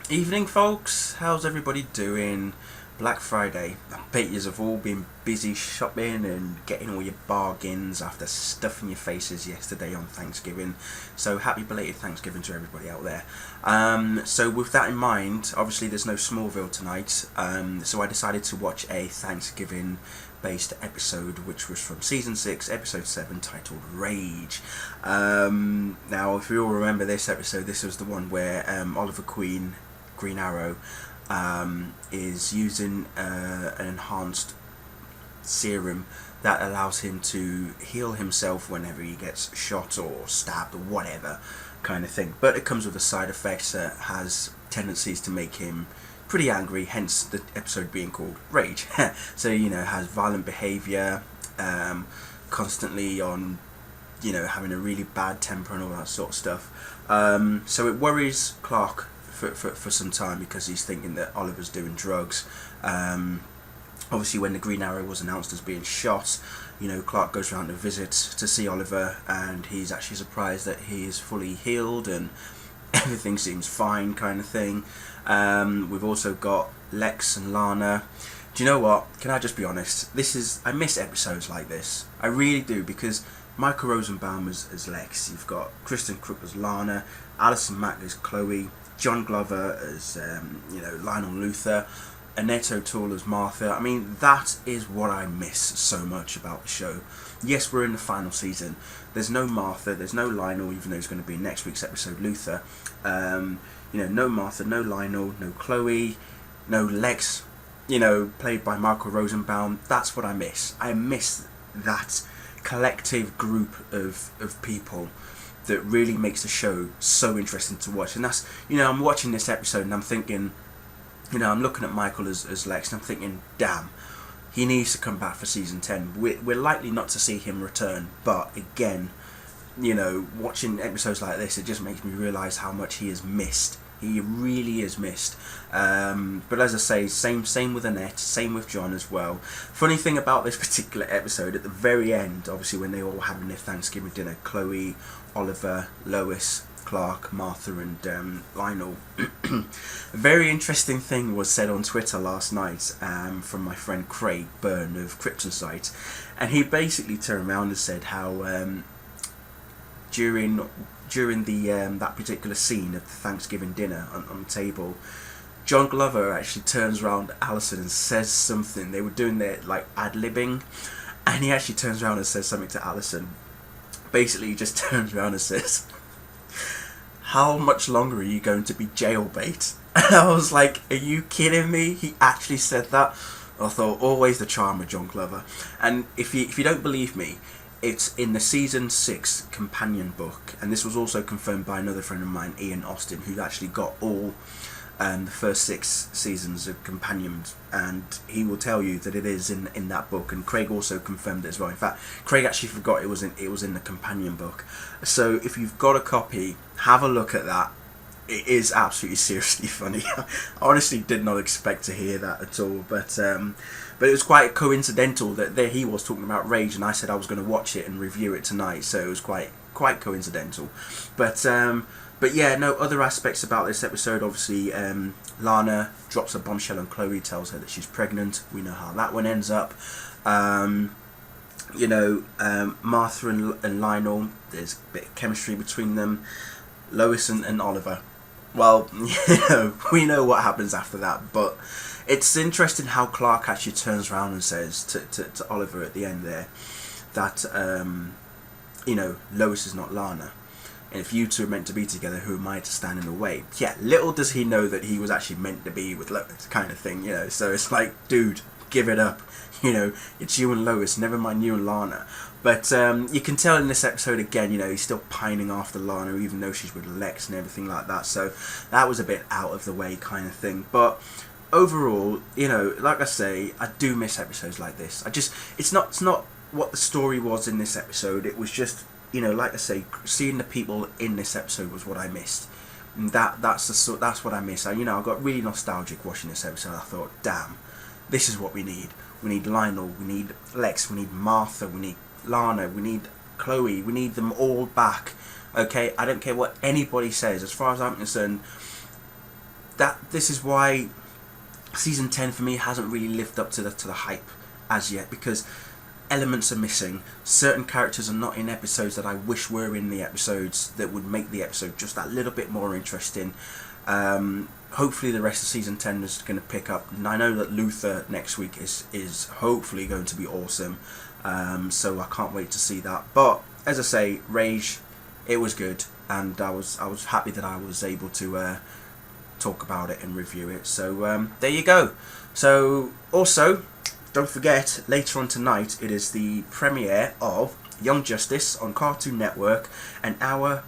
Evening, folks. How's everybody doing? Black Friday. I bet yous have all been busy shopping and getting all your bargains after stuffing your faces yesterday on Thanksgiving. So happy belated Thanksgiving to everybody out there. So with that in mind, obviously there's no Smallville tonight. So I decided to watch a Thanksgiving based episode, which was from season 6 episode 7, titled Rage. Now if you all remember this episode, this was the one where Oliver Queen, Green Arrow, is using an enhanced serum that allows him to heal himself whenever he gets shot or stabbed or whatever kind of thing, but it comes with a side effect that has tendencies to make him pretty angry, hence the episode being called Rage. So has violent behavior, constantly on having a really bad temper and all that sort of stuff. So it worries Clark for some time, because he's thinking that Oliver's doing drugs. Obviously when the Green Arrow was announced as being shot, Clark goes around to visit to see Oliver, and he's actually surprised that he is fully healed and everything seems fine kind of thing. We've also got Lex and Lana. Do you know what? Can I just be honest? I miss episodes like this. I really do, because Michael Rosenbaum as Lex, you've got Kristen Crook as Lana, Alison Mack as Chloe, John Glover as Lionel Luther, Annette O'Toole as Martha. I mean, that is what I miss so much about the show. Yes, we're in the final season. There's no Martha, there's no Lionel, even though he's going to be in next week's episode, Luther. No Martha, no Lionel, no Chloe, no Lex, played by Michael Rosenbaum. That's what I miss. I miss that collective group of people that really makes the show so interesting to watch. And that's, I'm watching this episode and I'm thinking, I'm looking at Michael as Lex and I'm thinking, damn, he needs to come back for season 10. We're likely not to see him return, but again, watching episodes like this, it just makes me realise how much he is missed. He really is missed. But as I say, same with Annette, same with John as well. Funny thing about this particular episode, at the very end, obviously when they all having their Thanksgiving dinner, Chloe, Oliver, Lois, Clark, Martha and Lionel. A very interesting thing was said on Twitter last night from my friend Craig Byrne of Krypton Site, and he basically turned around and said how during the that particular scene of the Thanksgiving dinner on the table, John Glover actually turns around to Alison and says something. They were doing their ad-libbing, and he actually turns around and says something to Alison. Basically, he just turns around and says, "How much longer are you going to be jailbait?" And I was like, are you kidding me? He actually said that. I thought, always the charm of John Glover. And if you don't believe me, it's in the season 6 companion book, and this was also confirmed by another friend of mine, Ian Austin, who actually got all the first 6 seasons of companions, and he will tell you that it is in that book. And Craig also confirmed it as well. In fact, Craig actually forgot it was in the companion book. So if you've got a copy, have a look at that. It is absolutely seriously funny. I honestly did not expect to hear that at all, but it was quite coincidental that there he was talking about Rage, and I said I was going to watch it and review it tonight, so it was quite coincidental. But yeah, no other aspects about this episode. Obviously, Lana drops a bombshell on Chloe, tells her that she's pregnant. We know how that one ends up. Martha and Lionel, there's a bit of chemistry between them. Lois and Oliver, well, we know what happens after that, but it's interesting how Clark actually turns around and says to Oliver at the end there that Lois is not Lana, and if you two are meant to be together, who am I to stand in the way? Yeah, little does he know that he was actually meant to be with Lois, kind of thing. So it's like, dude, give it up. It's you and Lois, never mind you and Lana. But you can tell in this episode again, he's still pining after Lana, even though she's with Lex and everything like that. So that was a bit out of the way kind of thing. But overall, like I say, I do miss episodes like this. It's not what the story was in this episode. It was just, like I say, seeing the people in this episode was what I missed. And that's what I miss. I got really nostalgic watching this episode. I thought, damn, this is what we need. We need Lionel, we need Lex, we need Martha, we need Lana, we need Chloe, we need them all back. Okay, I don't care what anybody says. As far as I'm concerned, this is why season 10 for me hasn't really lived up to the hype as yet, because elements are missing. Certain characters are not in episodes that I wish were in the episodes, that would make the episode just that little bit more interesting. Hopefully the rest of season 10 is going to pick up, and I know that Luther next week is hopefully going to be awesome, so I can't wait to see that. But as I say, Rage, it was good, and I was happy that I was able to talk about it and review it. So there you go. So also, don't forget, later on tonight it is the premiere of Young Justice on Cartoon Network, an hour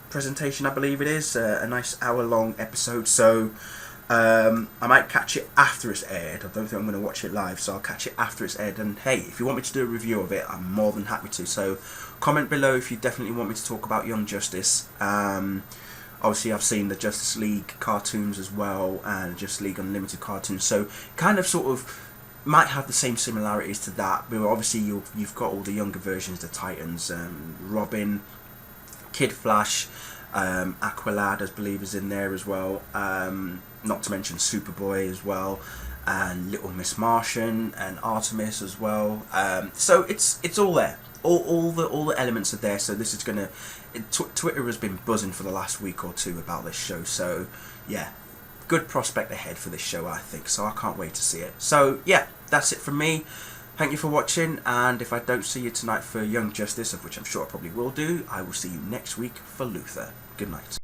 presentation, I believe it is, a nice hour-long episode. So I might catch it after it's aired. I don't think I'm going to watch it live, so I'll catch it after it's aired. And hey, if you want me to do a review of it, I'm more than happy to. So comment below if you definitely want me to talk about Young Justice. Obviously, I've seen the Justice League cartoons as well, and Justice League Unlimited cartoons, so kind of sort of might have the same similarities to that. But obviously, you've got all the younger versions, the Titans, Robin, Kid Flash, Aqualad, I believe, is in there as well. Not to mention Superboy as well, and Little Miss Martian and Artemis as well. So it's all there. All the elements are there. So this is gonna. Twitter has been buzzing for the last week or two about this show. So yeah, good prospect ahead for this show, I think. So I can't wait to see it. So yeah, that's it from me. Thank you for watching, and if I don't see you tonight for Young Justice, of which I'm sure I probably will do, I will see you next week for Luther. Good night.